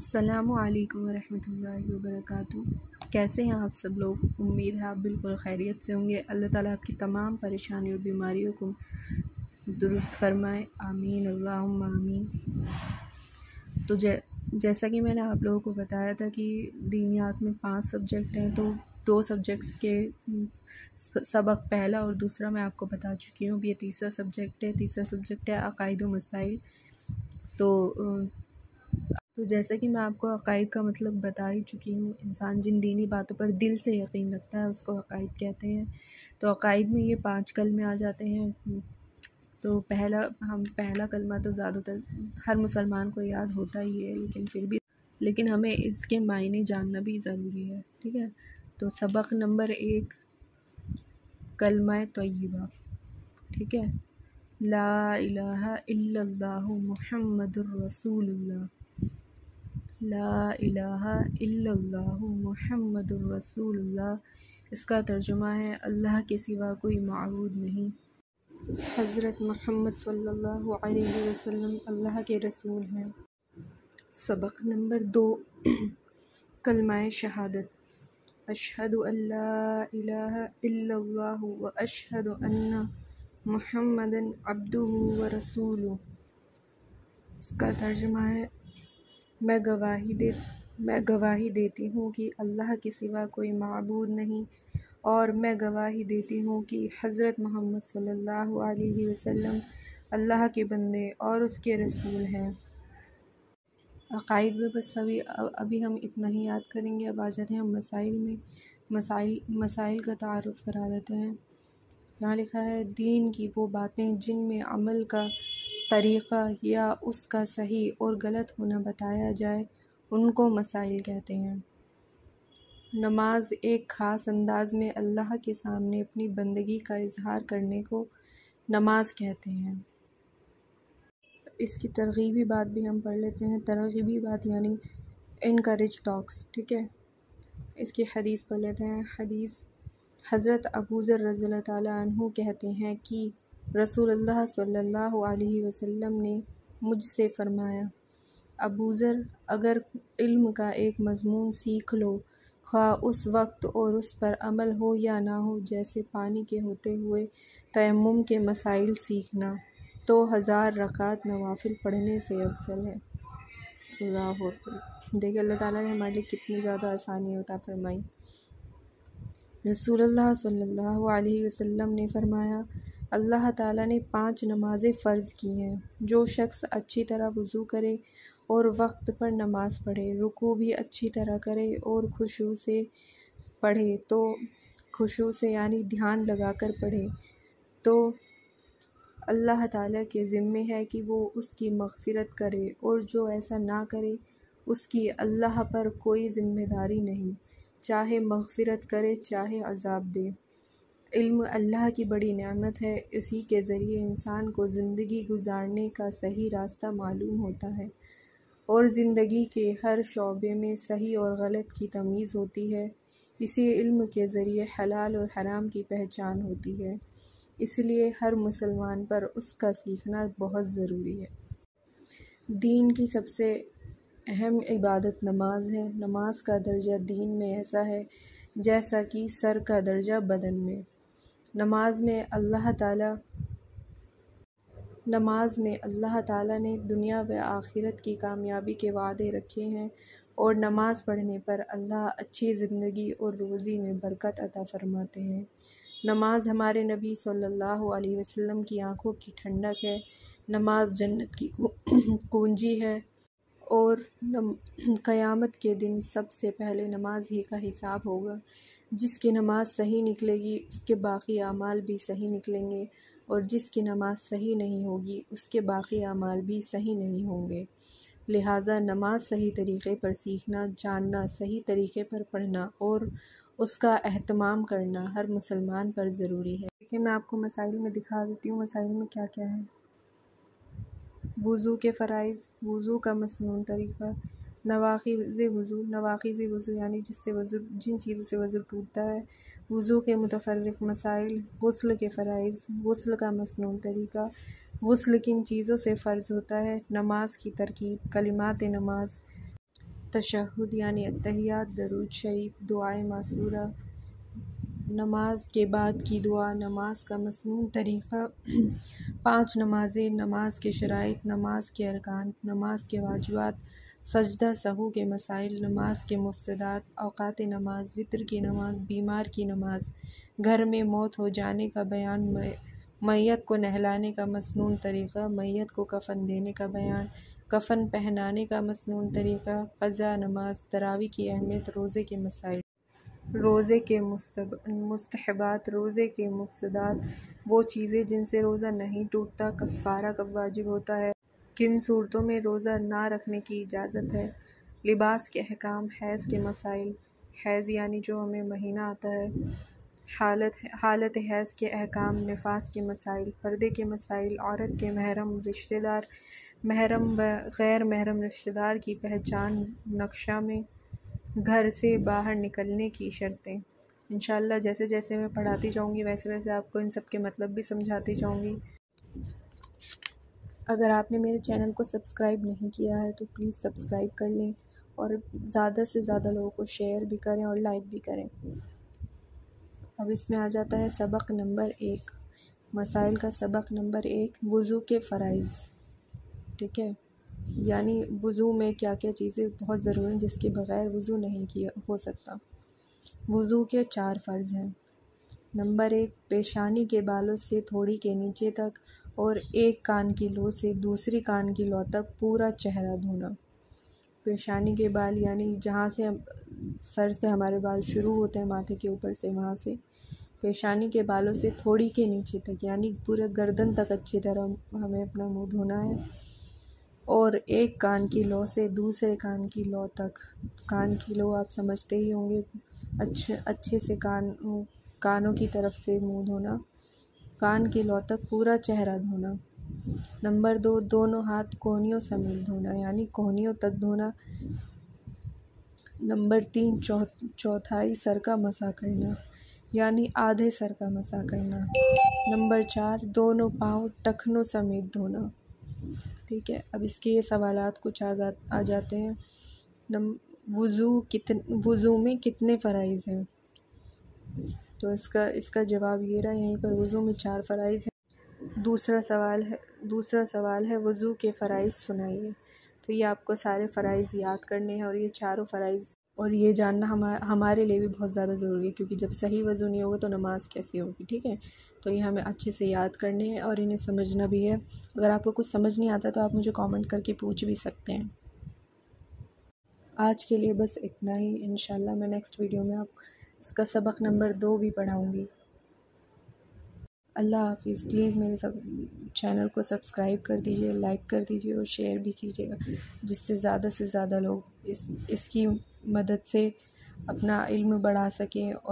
अस्सलामु अलैकुम वरहमतुल्लाहि वबरकातुहू। कैसे हैं आप सब लोग? उम्मीद है आप बिल्कुल खैरियत से होंगे। अल्लाह ताला आपकी तमाम परेशानी और बीमारियों को दुरुस्त फरमाए, आमीन अल्लाहुम्मा आमीन। तो जैसा कि मैंने आप लोगों को बताया था कि दीनियात में 5 सब्जेक्ट हैं, तो 2 सब्जेक्ट्स के सबक पहला और दूसरा मैं आपको बता चुकी हूँ। ये तीसरा सब्जेक्ट है अक़ाइद व मसाइल। तो जैसा कि मैं आपको अक़ाइद का मतलब बता ही चुकी हूँ, इंसान जिन दीनी बातों पर दिल से यकीन रखता है उसको अक़ाइद कहते हैं। तो अक़ाइद में ये 5 कलमे आ जाते हैं। तो पहला कलमा तो ज़्यादातर हर मुसलमान को याद होता ही है, लेकिन हमें इसके मायने जानना भी ज़रूरी है, ठीक है। तो सबक नंबर 1 कलमा तय्यबा, ठीक है। ला इलाहा इल्लल्लाहु मुहम्मदुर रसूलुल्लाह। ला इलाहा इल्लल्लाहु मुहम्मदुर रसूलुल्लाह। इसका तर्जुमा है अल्लाह के सिवा कोई माबूद नहीं, हज़रत मुहम्मद सल्लल्लाहु अलैहि वसल्लम अल्लाह के रसूल हैं। सबक नंबर 2 कलमाए शहादत, अशहदु अल्ला इलाहा इल्लल्लाहु व अशहदु अन्ना मुहम्मदन अब्दुहु व रसूलुहु। इसका तर्जुमा है मैं गवाही देती हूँ कि अल्लाह के सिवा कोई माबूद नहीं, और मैं गवाही देती हूँ कि हज़रत मोहम्मद सल्लल्लाहु अलैहि वसल्लम अल्लाह के बंदे और उसके रसूल हैं। अक़ाइद में बस अभी हम इतना ही याद करेंगे। अब आ जाते हैं हम मसाइल में। मसाइल का तारुफ़ करा देते हैं। यहाँ लिखा है दीन की वो बातें जिनमें अमल का तरीक़ा या उसका सही और गलत होना बताया जाए, उनको मसाइल कहते हैं। नमाज एक ख़ास अंदाज़ में अल्लाह के सामने अपनी बंदगी का इज़हार करने को नमाज कहते हैं। इसकी तरग़ीबी बात भी हम पढ़ लेते हैं। तरग़ीबी बात यानी इनकरेज टॉक्स, ठीक है। इसकी हदीस पढ़ लेते हैं। हदीस हज़रत अबू ज़र रज़ियल्लाहु ताला अन्हु कहते हैं कि रसूलुल्लाह सल्लल्लाहु अलैहि वसल्लम ने मुझसे फ़रमाया, अबू ज़र, अगर इल्म का एक मज़मून सीख लो, ख़्वाह उस वक्त और उस पर अमल हो या ना हो, जैसे पानी के होते हुए तयम्मुम के मसाइल सीखना, तो 1000 रकात नवाफिल पढ़ने से अफ़ज़ल है। अल्लाहु अकबर। देखिए अल्लाह ताला ने हमारे लिए कितनी ज़्यादा आसानी अता फ़रमाई। रसूलुल्लाह सल्लल्लाहु अलैहि वसल्लम ने फ़रमाया, अल्लाह ताला ने 5 नमाज़ें फ़र्ज़ की हैं। जो शख्स अच्छी तरह वज़ू करे और वक्त पर नमाज़ पढ़े, रुकू भी अच्छी तरह करे और खुशू से पढ़े, तो खुशू से यानी ध्यान लगाकर पढ़े, तो अल्लाह ताला के ज़िम्मे है कि वो उसकी मग़फ़िरत करे, और जो ऐसा ना करे उसकी अल्लाह पर कोई ज़िम्मेदारी नहीं, चाहे मग़फ़िरत करे चाहे अज़ाब दे। इल्म अल्लाह की बड़ी नेमत है। इसी के ज़रिए इंसान को ज़िंदगी गुजारने का सही रास्ता मालूम होता है और ज़िंदगी के हर शोबे में सही और गलत की तमीज़ होती है। इसी इल्म के ज़रिए हलाल और हराम की पहचान होती है। इसलिए हर मुसलमान पर उसका सीखना बहुत ज़रूरी है। दीन की सबसे अहम इबादत नमाज है। नमाज का दर्जा दीन में ऐसा है जैसा कि सर का दर्जा बदन में। नमाज में अल्लाह ताला ने दुनिया व आखिरत की कामयाबी के वादे रखे हैं, और नमाज़ पढ़ने पर अल्लाह अच्छी ज़िंदगी और रोज़ी में बरकत अता फ़रमाते हैं। नमाज हमारे नबी सल्लल्लाहु अलैहि वसल्लम की आँखों की ठंडक है। नमाज जन्नत की कुंजी है, और क़यामत के दिन सबसे पहले नमाज ही का हिसाब होगा। जिसकी नमाज़ सही निकलेगी उसके बाकी आमाल भी सही निकलेंगे, और जिसकी नमाज़ सही नहीं होगी उसके बाकी आमाल भी सही नहीं होंगे। लिहाजा नमाज सही तरीक़े पर सीखना, जानना, सही तरीक़े पर पढ़ना और उसका एहतमाम करना हर मुसलमान पर ज़रूरी है। देखिए मैं आपको मसाइल में दिखा देती हूँ मसाइल में क्या क्या है। वज़ू के फ़राइज़, वज़ू का मसनून तरीक़ा, नवाक़िज़ वज़ू यानी जिन चीज़ों से वज़ू टूटता है, वज़ू के मुतफ़र्रिक़ मसाइल, गुस्ल के फ़राइज़, गुस्ल का मसनून तरीक़ा, गुस्ल किन चीज़ों से फ़र्ज़ होता है, नमाज की तरकीब, कलिमात नमाज, तशहुद यानी अत्तहियात, दरूद शरीफ, दुआए मासूरा, नमाज के बाद की दुआ, नमाज का मसनून तरीक़ा, 5 नमाज़ें, नमाज के शराइत, नमाज के अरकान, नमाज के वाजिबात, सजदा सहू के मसाइल, नमाज के मुफसदात, औक़ात नमाज, वितर की नमाज, बीमार की नमाज, घर में मौत हो जाने का बयान, मैयत को नहलाने का मसनून तरीक़ा, मैयत को कफ़न देने का बयान, कफ़न पहनाने का मसनून तरीक़ा, क़ज़ा नमाज, तरावी की अहमियत, रोज़े के मसाइल, रोज़े के मुस्तहबात, रोज़े के मुफसदात, वो चीज़ें जिनसे रोज़ा नहीं टूटता, कफ़ारा कब वाजिब होता है, किन सूरतों में रोज़ा ना रखने की इजाज़त है, लिबास के अहकाम, हैज़ के मसाइल, हैज़ यानी जो हमें महीना आता है, हालत हैज़ के अहकाम, निफास के मसाइल, पर्दे के मसाइल, औरत के महरम रिश्तेदार, महरम व गैर महरम रिश्तेदार की पहचान नक्शा में, घर से बाहर निकलने की शर्तें। इंशाअल्लाह जैसे जैसे मैं पढ़ाती जाऊँगी वैसे वैसे आपको इन सब के मतलब भी समझाती जाऊँगी। अगर आपने मेरे चैनल को सब्सक्राइब नहीं किया है तो प्लीज़ सब्सक्राइब कर लें और ज़्यादा से ज़्यादा लोगों को शेयर भी करें और लाइक भी करें। अब इसमें आ जाता है सबक नंबर 1, मसाइल का सबक नंबर 1, वुज़ू के फ़राइज़। ठीक है, यानी वुज़ू में क्या क्या चीज़ें बहुत ज़रूरी हैं जिसके बग़ैर वुज़ू नहीं किया हो सकता। वुज़ू के 4 फ़र्ज़ हैं। नंबर 1, पेशानी के बालों से थोड़ी के नीचे तक और एक कान की लो से दूसरी कान की लो तक पूरा चेहरा धोना। पेशानी के बाल यानी जहाँ से सर से हमारे बाल शुरू होते हैं माथे के ऊपर से, वहाँ से पेशानी के बालों से थोड़ी के नीचे तक यानी पूरे गर्दन तक अच्छी तरह हमें अपना मुँह धोना है। और एक कान की लो से दूसरे कान की लो तक, कान की लो आप समझते ही होंगे, अच्छे से कानों की तरफ से मुँह धोना, कान की लो तक पूरा चेहरा धोना। नंबर 2, दोनों हाथ कोहनियों समेत धोना यानी कोहनियों तक धोना। नंबर 3, चौथाई सर का मसा करना यानी आधे सर का मसा करना। नंबर 4, दोनों पाँव टखनों समेत धोना। ठीक है, अब इसके ये सवालात कुछ आ जाते हैं। वुज़ू में कितने फ़राइज़ हैं? तो इसका जवाब ये रहा, यहीं पर वुज़ू में 4 फ़राइज़ हैं। दूसरा सवाल है वुज़ू के फ़राइज़ सुनाइए। तो ये आपको सारे फ़राइज़ याद करने हैं और ये चारों फ़राइज़ और ये जानना हमारे लिए भी बहुत ज़्यादा ज़रूरी है, क्योंकि जब सही वज़ू नहीं होगा तो नमाज़ कैसी होगी। ठीक है, तो ये हमें अच्छे से याद करने हैं और इन्हें समझना भी है। अगर आपको कुछ समझ नहीं आता तो आप मुझे कमेंट करके पूछ भी सकते हैं। आज के लिए बस इतना ही। इंशाल्लाह मैं नेक्स्ट वीडियो में आपको इसका सबक नंबर 2 भी पढ़ाऊँगी। अल्लाह हाफ़िज़। प्लीज़ मेरे चैनल को सब्सक्राइब कर दीजिए, लाइक कर दीजिए और शेयर भी कीजिएगा, जिससे ज़्यादा से ज़्यादा लोग इसकी मदद से अपना इल्म बढ़ा सकें और